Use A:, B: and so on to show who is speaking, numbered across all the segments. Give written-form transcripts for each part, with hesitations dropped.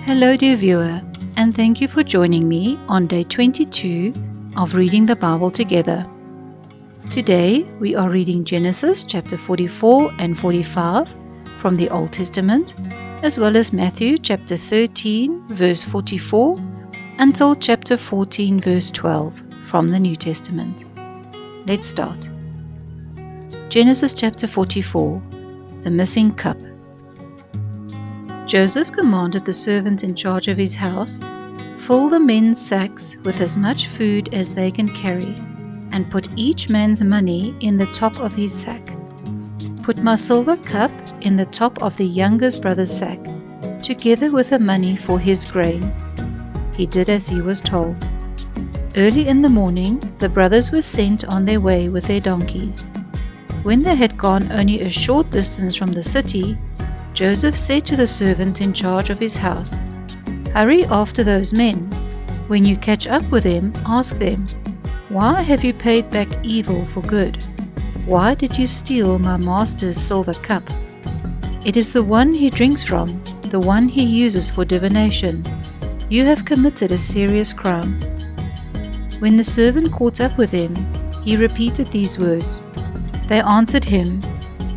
A: Hello dear viewer, and thank you for joining me on day 22 of reading the Bible together. Today we are reading Genesis chapter 44 and 45 from the Old Testament, as well as Matthew chapter 13 verse 44 until chapter 14 verse 12 from the New Testament. Let's start. Genesis chapter 44, the missing cup. Joseph commanded the servant in charge of his house, "Fill the men's sacks with as much food as they can carry, and put each man's money in the top of his sack. Put my silver cup in the top of the youngest brother's sack, together with the money for his grain." He did as he was told. Early in the morning, the brothers were sent on their way with their donkeys. When they had gone only a short distance from the city, Joseph said to the servant in charge of his house, "Hurry after those men. When you catch up with them, ask them, 'Why have you paid back evil for good? Why did you steal my master's silver cup? It is the one he drinks from, the one he uses for divination. You have committed a serious crime.'" When the servant caught up with them, he repeated these words. They answered him,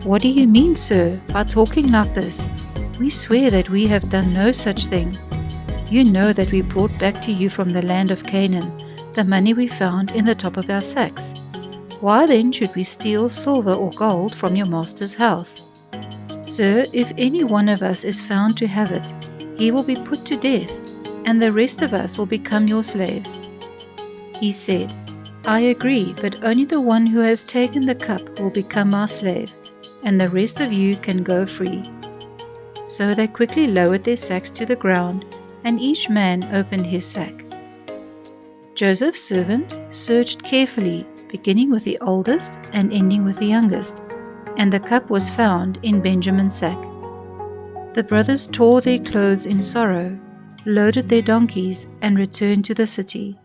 A: "What do you mean, sir, by talking like this? We swear that we have done no such thing. You know that we brought back to you from the land of Canaan the money we found in the top of our sacks. Why then should we steal silver or gold from your master's house? Sir, if any one of us is found to have it, he will be put to death, and the rest of us will become your slaves." He said, "I agree, but only the one who has taken the cup will become my slave, and the rest of you can go free." So they quickly lowered their sacks to the ground, and each man opened his sack. Joseph's servant searched carefully, beginning with the oldest and ending with the youngest, and the cup was found in Benjamin's sack. The brothers tore their clothes in sorrow, loaded their donkeys, and returned to the city.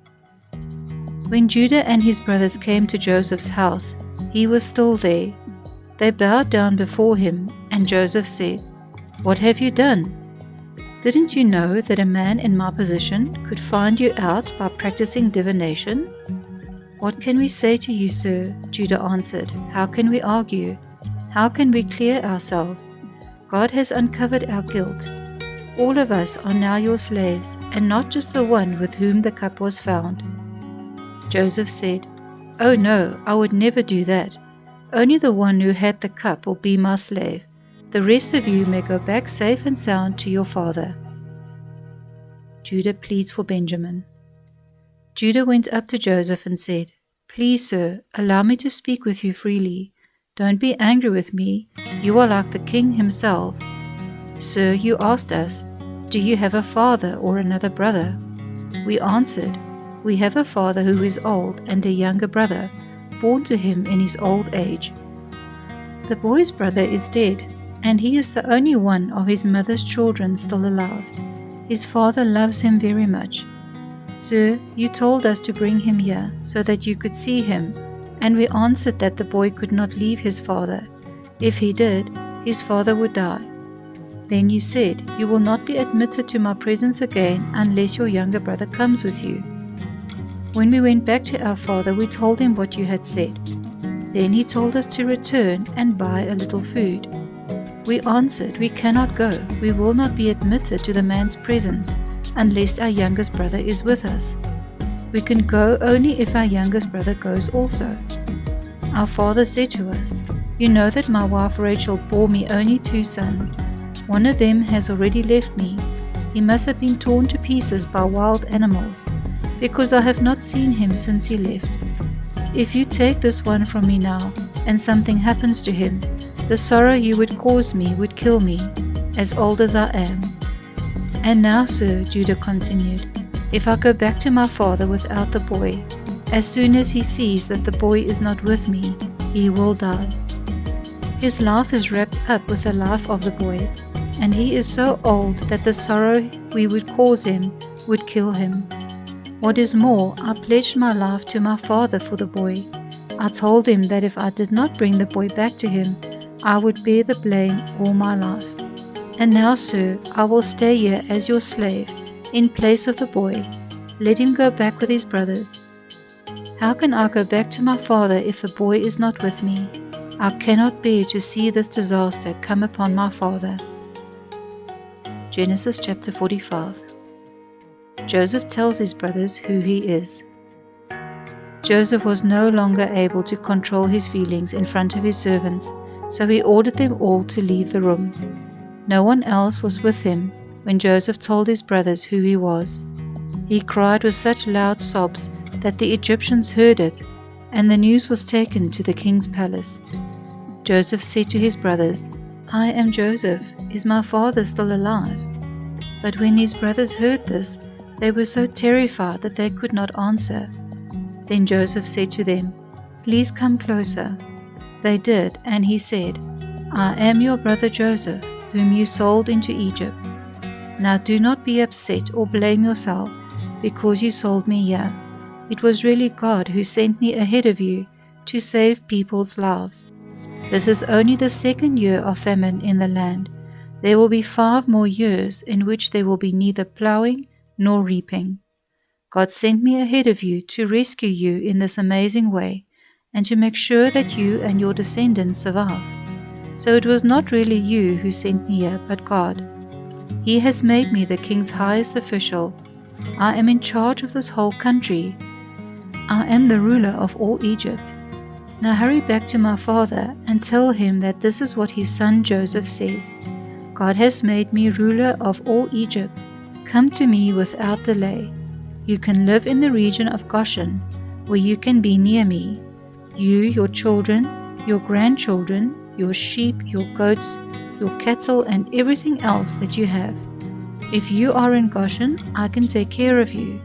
A: When Judah and his brothers came to Joseph's house, he was still there. They bowed down before him, and Joseph said, "What have you done? Didn't you know that a man in my position could find you out by practicing divination?" "What can we say to you, sir?" Judah answered. "How can we argue? How can we clear ourselves? God has uncovered our guilt. All of us are now your slaves, and not just the one with whom the cup was found." Joseph said, "Oh no, I would never do that. Only the one who had the cup will be my slave. The rest of you may go back safe and sound to your father." Judah pleads for Benjamin. Judah went up to Joseph and said, "Please, sir, allow me to speak with you freely. Don't be angry with me. You are like the king himself. Sir, you asked us, 'Do you have a father or another brother?' We answered, 'We have a father who is old and a younger brother, born to him in his old age. The boy's brother is dead, and he is the only one of his mother's children still alive. His father loves him very much. Sir, you told us to bring him here so that you could see him, and we answered that the boy could not leave his father. If he did, his father would die. Then you said, 'You will not be admitted to my presence again unless your younger brother comes with you.' When we went back to our father, we told him what you had said. Then he told us to return and buy a little food. We answered, 'We cannot go. We will not be admitted to the man's presence unless our youngest brother is with us. We can go only if our youngest brother goes also.' Our father said to us, 'You know that my wife Rachel bore me only 2 sons. One of them has already left me. He must have been torn to pieces by wild animals, because I have not seen him since he left. If you take this one from me now, and something happens to him, the sorrow you would cause me would kill me, as old as I am. And now, sir," Judah continued, "if I go back to my father without the boy, as soon as he sees that the boy is not with me, he will die. His life is wrapped up with the life of the boy, and he is so old that the sorrow we would cause him would kill him. What is more, I pledged my life to my father for the boy. I told him that if I did not bring the boy back to him, I would bear the blame all my life. And now, sir, I will stay here as your slave, in place of the boy. Let him go back with his brothers. How can I go back to my father if the boy is not with me? I cannot bear to see this disaster come upon my father. Genesis chapter 45. Joseph tells his brothers who he is. Joseph was no longer able to control his feelings in front of his servants, so he ordered them all to leave the room. No one else was with him when Joseph told his brothers who he was. He cried with such loud sobs that the Egyptians heard it, and the news was taken to the king's palace. Joseph said to his brothers, "I am Joseph. Is my father still alive?" But when his brothers heard this, they were so terrified that they could not answer. Then Joseph said to them, "Please come closer." They did, and he said, "I am your brother Joseph, whom you sold into Egypt. Now do not be upset or blame yourselves because you sold me here. It was really God who sent me ahead of you to save people's lives. This is only the 2nd year of famine in the land. There will be 5 more years in which there will be neither plowing nor reaping. God sent me ahead of you to rescue you in this amazing way and to make sure that you and your descendants survive. So it was not really you who sent me here, but God. He has made me the king's highest official. I am in charge of this whole country. I am the ruler of all Egypt. Now hurry back to my father and tell him that this is what his son Joseph says. God has made me ruler of all Egypt. Come to me without delay. You can live in the region of Goshen, where you can be near me. You, your children, your grandchildren, your sheep, your goats, your cattle, and everything else that you have. If you are in Goshen, I can take care of you.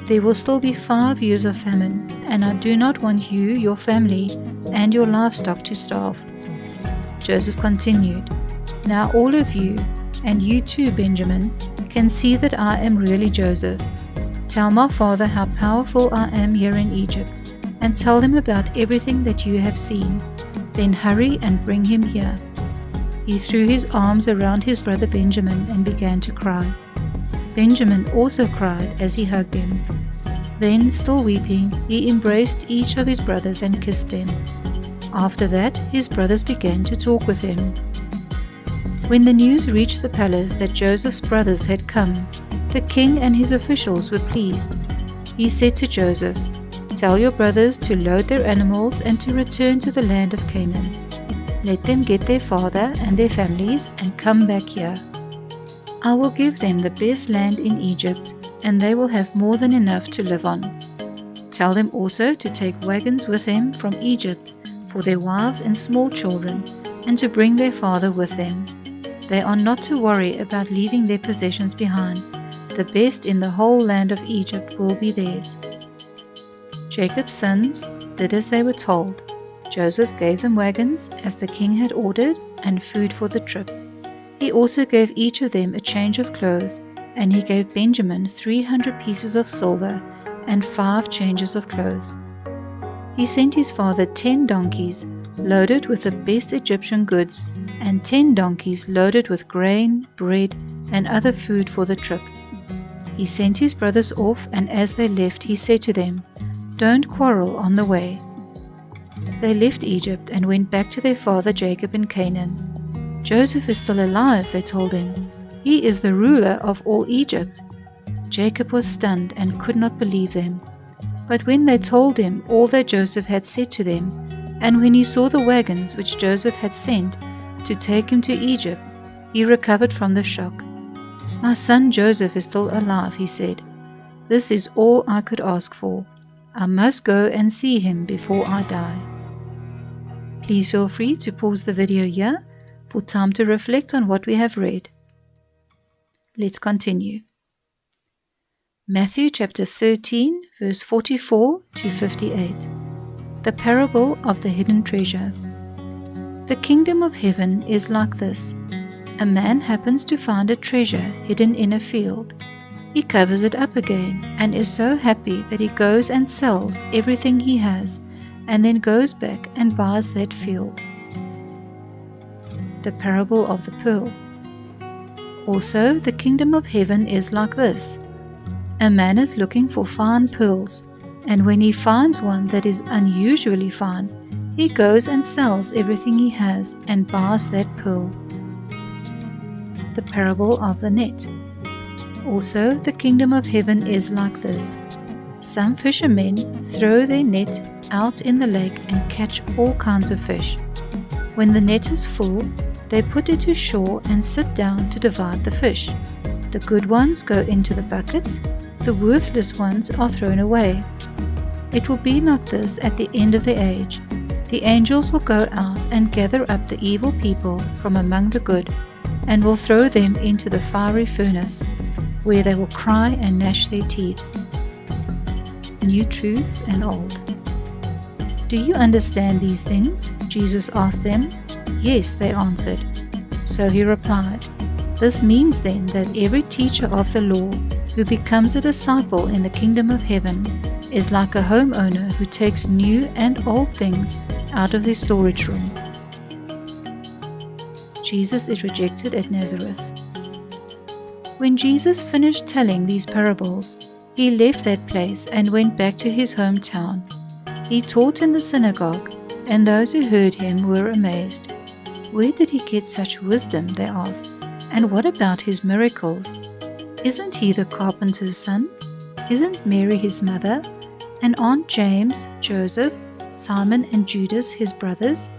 A: There will still be 5 years of famine, and I do not want you, your family, and your livestock to starve." Joseph continued, "Now all of you, and you too, Benjamin, can see that I am really Joseph. Tell my father how powerful I am here in Egypt, and tell him about everything that you have seen. Then hurry and bring him here." He threw his arms around his brother Benjamin and began to cry. Benjamin also cried as he hugged him. Then, still weeping, he embraced each of his brothers and kissed them. After that, his brothers began to talk with him. When the news reached the palace that Joseph's brothers had come, the king and his officials were pleased. He said to Joseph, "Tell your brothers to load their animals and to return to the land of Canaan. Let them get their father and their families and come back here. I will give them the best land in Egypt, and they will have more than enough to live on. Tell them also to take wagons with them from Egypt for their wives and small children, and to bring their father with them. They are not to worry about leaving their possessions behind. The best in the whole land of Egypt will be theirs." Jacob's sons did as they were told. Joseph gave them wagons, as the king had ordered, and food for the trip. He also gave each of them a change of clothes, and he gave Benjamin 300 pieces of silver and 5 changes of clothes. He sent his father 10 donkeys loaded with the best Egyptian goods, and 10 donkeys loaded with grain, bread, and other food for the trip. He sent his brothers off, and as they left, he said to them, "Don't quarrel on the way." They left Egypt and went back to their father Jacob in Canaan. "Joseph is still alive," they told him. "He is the ruler of all Egypt." Jacob was stunned and could not believe them. But when they told him all that Joseph had said to them, and when he saw the wagons which Joseph had sent to take him to Egypt, he recovered from the shock. "My son Joseph is still alive," he said. "This is all I could ask for. I must go and see him before I die." Please feel free to pause the video here for time to reflect on what we have read. Let's continue. Matthew chapter 13, verse 44 to 58. The parable of the hidden treasure. The kingdom of heaven is like this. A man happens to find a treasure hidden in a field. He covers it up again and is so happy that he goes and sells everything he has and then goes back and buys that field. The parable of the pearl. Also, the kingdom of heaven is like this. A man is looking for fine pearls, and when he finds one that is unusually fine, he goes and sells everything he has and buys that pearl. The parable of the net. Also, the kingdom of heaven is like this. Some fishermen throw their net out in the lake and catch all kinds of fish. When the net is full, they put it to shore and sit down to divide the fish. The good ones go into the buckets, the worthless ones are thrown away. It will be like this at the end of the age. The angels will go out and gather up the evil people from among the good, and will throw them into the fiery furnace, where they will cry and gnash their teeth. New truths and old. Do you understand these things? Jesus asked them. Yes, they answered. So he replied, This means then that every teacher of the law who becomes a disciple in the kingdom of heaven is like a homeowner who takes new and old things out of his storage room. Jesus is rejected at Nazareth. When Jesus finished telling these parables, he left that place and went back to his hometown. He taught in the synagogue, and those who heard him were amazed. Where did he get such wisdom? They asked. And what about his miracles? Isn't he the carpenter's son? Isn't Mary his mother? And aren't James, Joseph, Simon and Judas his brothers?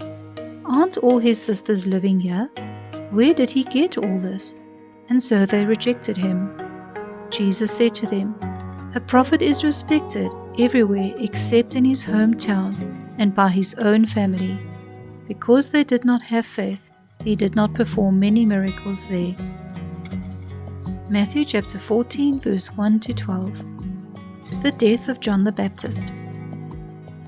A: Aren't all his sisters living here? Where did he get all this? And so they rejected him. Jesus said to them, A prophet is respected everywhere except in his hometown and by his own family. Because they did not have faith, he did not perform many miracles there. Matthew chapter 14 verse 1 to 12. The death of John the Baptist.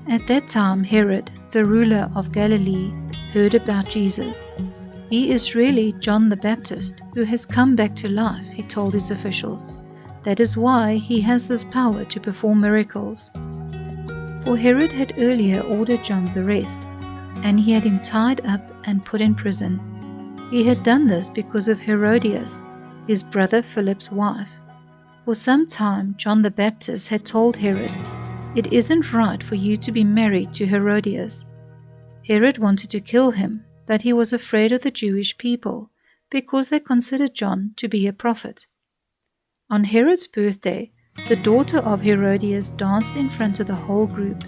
A: At that time Herod, the ruler of Galilee, heard about Jesus. He is really John the Baptist, who has come back to life, he told his officials. That is why he has this power to perform miracles. For Herod had earlier ordered John's arrest, and he had him tied up and put in prison. He had done this because of Herodias, his brother Philip's wife. For some time John the Baptist had told Herod, It isn't right for you to be married to Herodias. Herod wanted to kill him, but he was afraid of the Jewish people, because they considered John to be a prophet. On Herod's birthday, the daughter of Herodias danced in front of the whole group.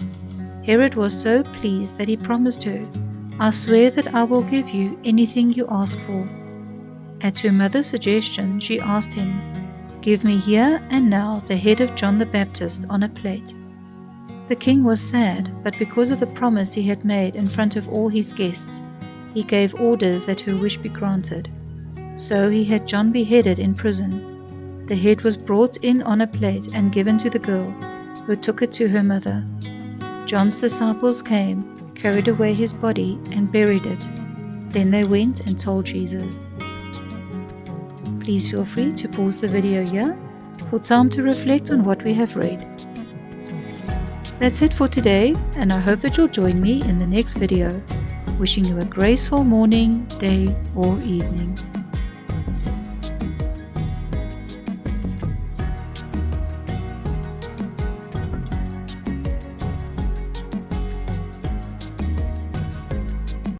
A: Herod was so pleased that he promised her, I swear that I will give you anything you ask for. At her mother's suggestion, she asked him, Give me here and now the head of John the Baptist on a plate. The king was sad, but because of the promise he had made in front of all his guests, he gave orders that her wish be granted. So he had John beheaded in prison. The head was brought in on a plate and given to the girl, who took it to her mother. John's disciples came, carried away his body, and buried it. Then they went and told Jesus. Please feel free to pause the video here for time to reflect on what we have read. That's it for today, and I hope that you'll join me in the next video. Wishing you a graceful morning, day, or evening.